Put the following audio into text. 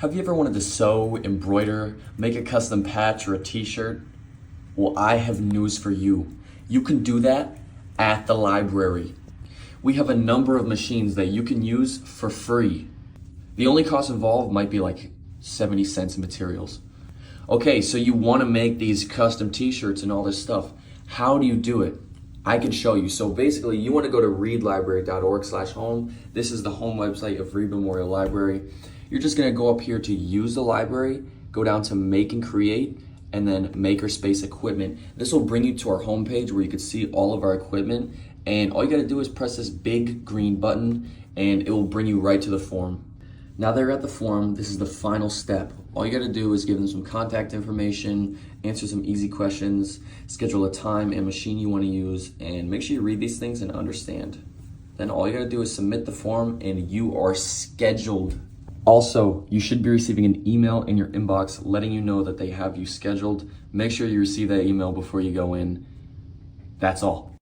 Have you ever wanted to sew, embroider, make a custom patch or a t-shirt? Well, I have news for you. You can do that at the library. We have a number of machines that you can use for free. The only cost involved might be like 70 cents in materials. Okay, so you want to make these custom t-shirts and all this stuff. How do you do it? I can show you. So basically, you want to go to readlibrary.org/home. This is the home website of Reed Memorial Library. You're just going to go up here to Use the Library, go down to Make and Create, and then Makerspace Equipment. This will bring you to our homepage where you can see all of our equipment. And all you got to do is press this big green button, and it will bring you right to the form. Now that you're at the form, this is the final step. All you gotta do is give them some contact information, answer some easy questions, schedule a time and machine you wanna use, and make sure you read these things and understand. Then all you gotta do is submit the form and you are scheduled. Also, you should be receiving an email in your inbox letting you know that they have you scheduled. Make sure you receive that email before you go in. That's all.